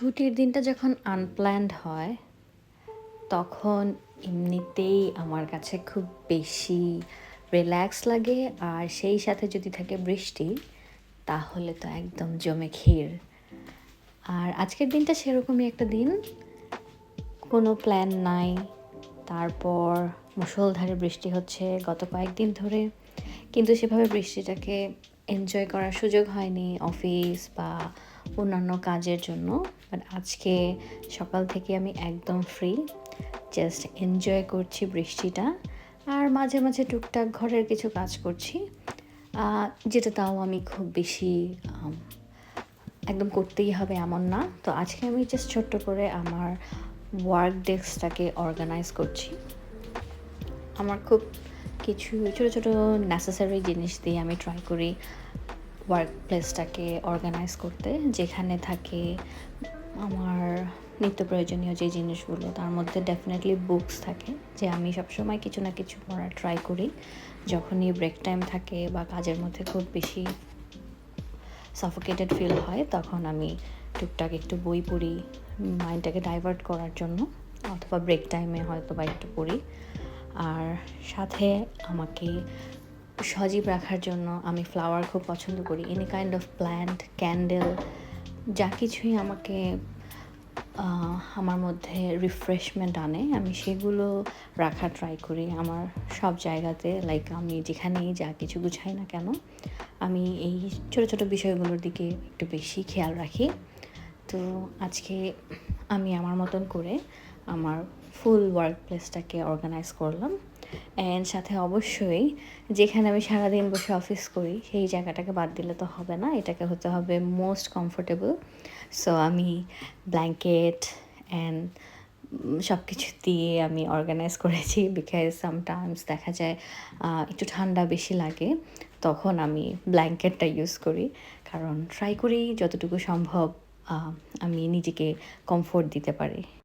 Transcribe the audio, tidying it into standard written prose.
ছুটির দিনটা যখন আনপ্ল্যান্ড হয়, তখন এমনিতেই আমার কাছে খুব বেশি রিল্যাক্স লাগে। আর সেই সাথে যদি থাকে বৃষ্টি, তাহলে তো একদম জমে ক্ষীর। আর আজকের দিনটা সেরকমই একটা দিন, কোনো প্ল্যান নাই। তারপর মুষলধারে বৃষ্টি হচ্ছে গত কয়েকদিন ধরে, কিন্তু সেভাবে বৃষ্টিটাকে এনজয় করার সুযোগ হয়নি অফিস বা অন্যান্য কাজের জন্য। বাট আজকে সকাল থেকে আমি একদম ফ্রি, জাস্ট এনজয় করছি বৃষ্টিটা। আর মাঝে মাঝে টুকটাক ঘরের কিছু কাজ করছি, যেটা তাও আমি খুব বেশি একদম করতেই হবে এমন না। তো আজকে আমি জাস্ট ছোট্ট করে আমার ওয়ার্ক ডেস্কটাকে অর্গানাইজ করছি। আমার খুব কিছু ছোটো ছোটো নেসেসারি জিনিস দিয়ে আমি ট্রাই করি ওয়ার্ক প্লেসটাকে অর্গানাইজ করতে, যেখানে থাকে আমার নিত্য প্রয়োজনীয় যে জিনিসগুলো। তার মধ্যে ডেফিনেটলি বুকস থাকে, যে আমি সবসময় কিছু না কিছু পড়ার ট্রাই করি। যখনই ব্রেক টাইম থাকে বা কাজের মধ্যে খুব বেশি সাফোকেটেড ফিল হয়, তখন আমি টুকটাক একটু বই পড়ি মাইন্ডটাকে ডাইভার্ট করার জন্য, অথবা ব্রেক টাইমে হয়তো বা একটু পড়ি। আর সাথে আমাকে সজীব রাখার জন্য আমি ফ্লাওয়ার খুব পছন্দ করি। Any kind of plant, candle, যা কিছুই আমাকে আমার মধ্যে রিফ্রেশমেন্ট আনে, আমি সেগুলো রাখার ট্রাই করি আমার সব জায়গাতে। লাইক আমি যেখানেই যা কিছু গুছাই না কেন, আমি এই ছোটো ছোটো বিষয়গুলোর দিকে একটু বেশি খেয়াল রাখি। তো আজকে আমি আমার মতন করে আমার ফুল ওয়ার্ক প্লেসটাকে অর্গানাইজ করলাম। অ্যান্ড সাথে অবশ্যই যেখানে আমি সারাদিন বসে অফিস করি, সেই জায়গাটাকে বাদ দিলে তো হবে না, এটাকে হতে হবে মোস্ট কমফোর্টেবল। সো আমি ব্ল্যাঙ্কেট অ্যান্ড সব কিছু দিয়ে আমি অর্গানাইজ করেছি, বিকজ সামটাইমস দেখা যায় একটু ঠান্ডা বেশি লাগে, তখন আমি ব্ল্যাঙ্কেটটা ইউজ করি। কারণ ট্রাই করি যতটুকু সম্ভব আমি নিজেকে কমফোর্ট দিতে পারি।